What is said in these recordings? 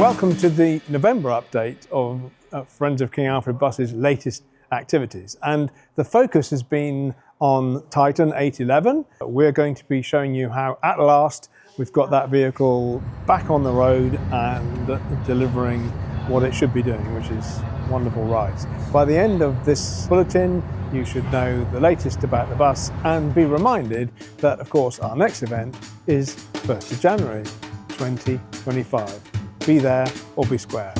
Welcome to the November update of Friends of King Alfred Buses' latest activities. And the focus has been on Titan 811. We're going to be showing you how, at last, we've got that vehicle back on the road and delivering what it should be doing, which is wonderful rides. By the end of this bulletin, you should know the latest about the bus and be reminded that, of course, our next event is 1st of January 2025. Be there or be square.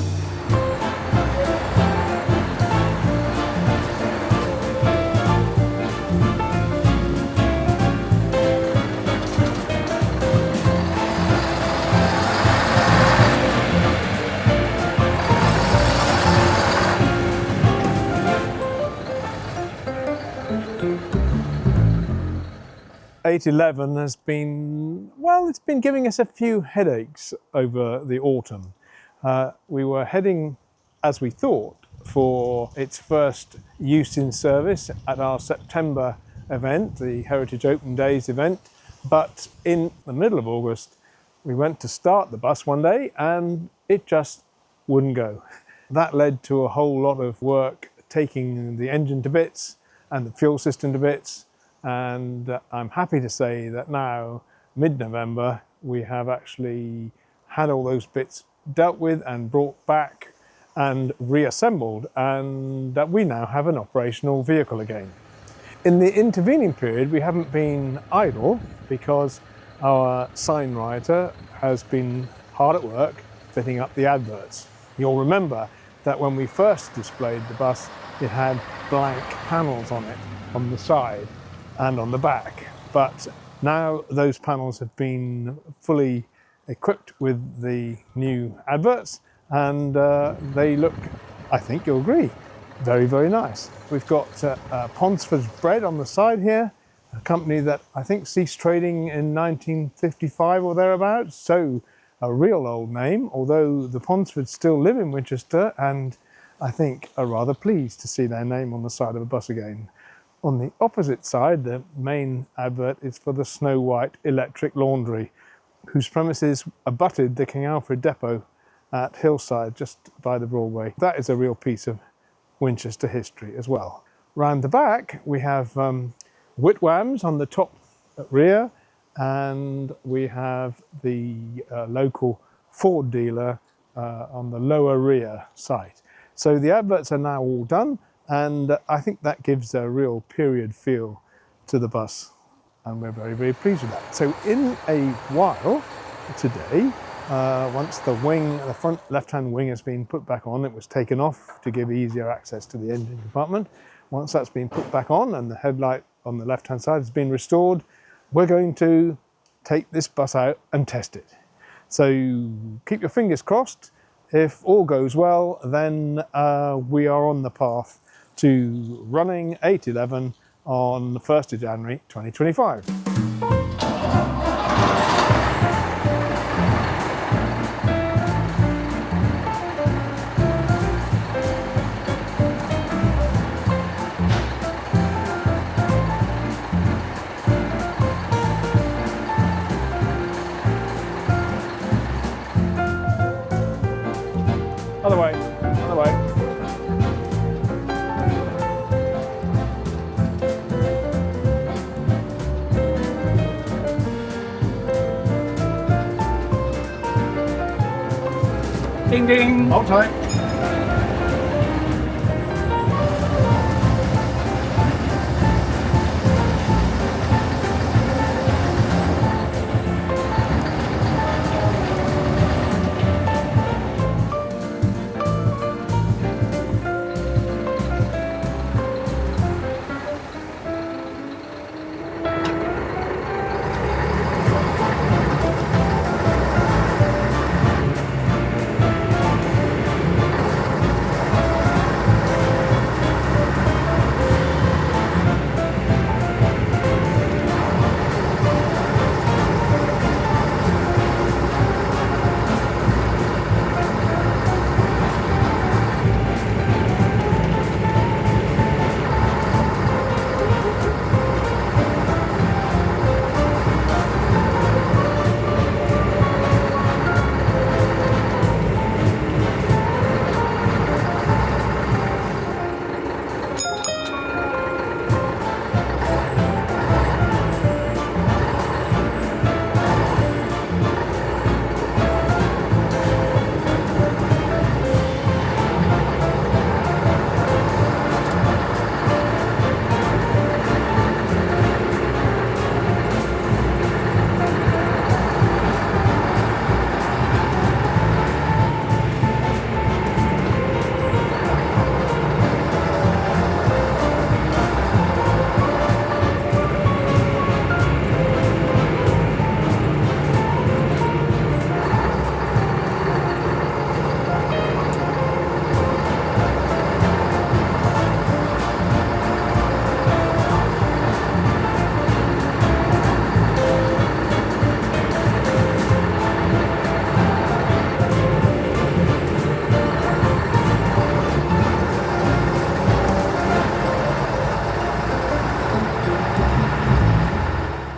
.811 has been, well, it's been giving us a few headaches over the autumn. We were heading, as we thought, for its first use in service at our September event, the Heritage Open Days event, but in the middle of August we went to start the bus one day and it just wouldn't go. That led to a whole lot of work taking the engine to bits and the fuel system to bits. And I'm happy to say that now, mid-November, we have actually had all those bits dealt with and brought back and reassembled, and that we now have an operational vehicle again. In the intervening period, we haven't been idle because our sign writer has been hard at work fitting up the adverts. You'll remember that when we first displayed the bus, it had blank panels on it, on the side and on the back, but now those panels have been fully equipped with the new adverts and they look, I think you'll agree, very, very nice. We've got Ponsford's Bread on the side here, a company that I think ceased trading in 1955 or thereabouts, so a real old name, although the Ponsfords still live in Winchester and I think are rather pleased to see their name on the side of a bus again. On the opposite side, the main advert is for the Snow White Electric Laundry, whose premises abutted the King Alfred Depot at Hillside, just by the Broadway. That is a real piece of Winchester history as well. Round the back, we have Whitwams on the top rear, and we have the local Ford dealer on the lower rear side. So the adverts are now all done, and I think that gives a real period feel to the bus, and we're very, very pleased with that. So in a while today, once the front left-hand wing has been put back on, it was taken off to give easier access to the engine compartment. Once that's been put back on and the headlight on the left-hand side has been restored, we're going to take this bus out and test it. So keep your fingers crossed. If all goes well, then we are on the path to running 811 on the 1st of January 2025. Other way, other way. Ding ding! Hold tight.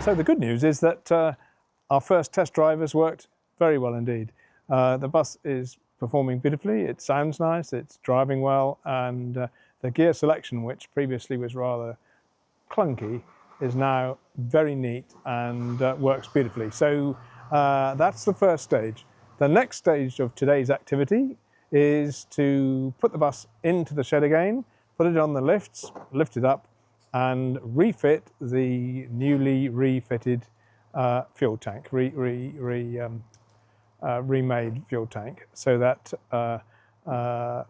So the good news is that our first test drive has worked very well indeed. The bus is performing beautifully, it sounds nice, it's driving well, and the gear selection, which previously was rather clunky, is now very neat and works beautifully. So that's the first stage. The next stage of today's activity is to put the bus into the shed again, put it on the lifts, lift it up, and refit the newly refitted fuel tank, remade fuel tank, so that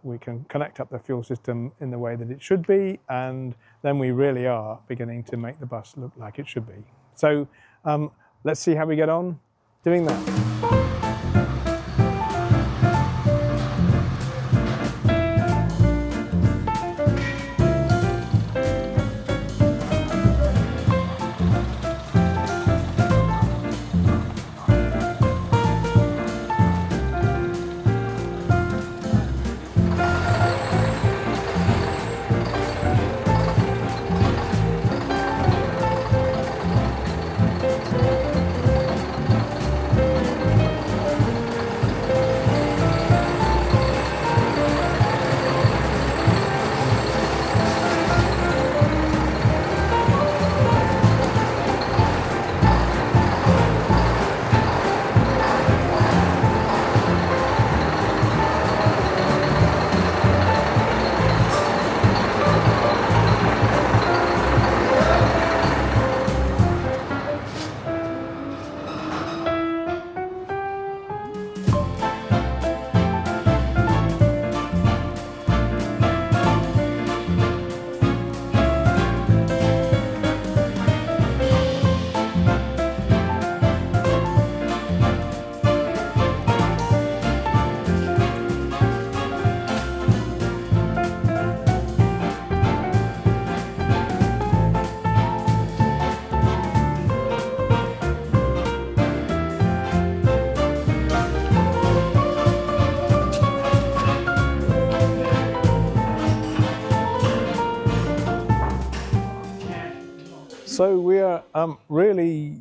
we can connect up the fuel system in the way that it should be, and then we really are beginning to make the bus look like it should be. So let's see how we get on doing that. So we are really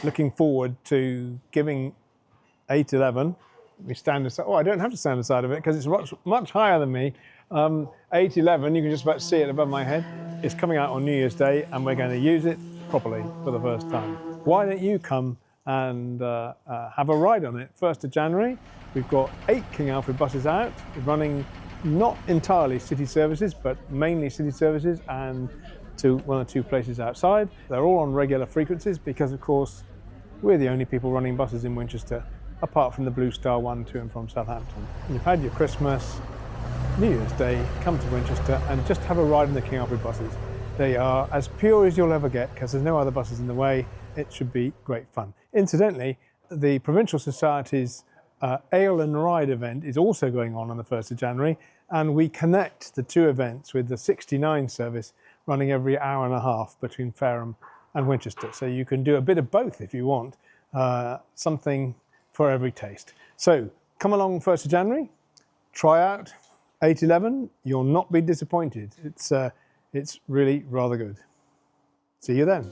looking forward to giving 811. We stand aside. Oh, I don't have to stand aside of it because it's much higher than me. 811, you can just about see it above my head. It's coming out on New Year's Day, and we're going to use it properly for the first time. Why don't you come and have a ride on it? 1st of January, we've got 8 King Alfred buses out, running not entirely city services, but mainly city services and to 1 or 2 places outside. They're all on regular frequencies because, of course, we're the only people running buses in Winchester, apart from the Blue Star one to and from Southampton. You've had your Christmas, New Year's Day, come to Winchester and just have a ride in the King Alfred buses. They are as pure as you'll ever get because there's no other buses in the way. It should be great fun. Incidentally, the Provincial Society's Ale and Ride event is also going on the 1st of January, and we connect the 2 events with the 69 service running every hour and a half between Fareham and Winchester. So you can do a bit of both if you want, something for every taste. So come along 1st of January, try out 811, you'll not be disappointed. It's really rather good. See you then.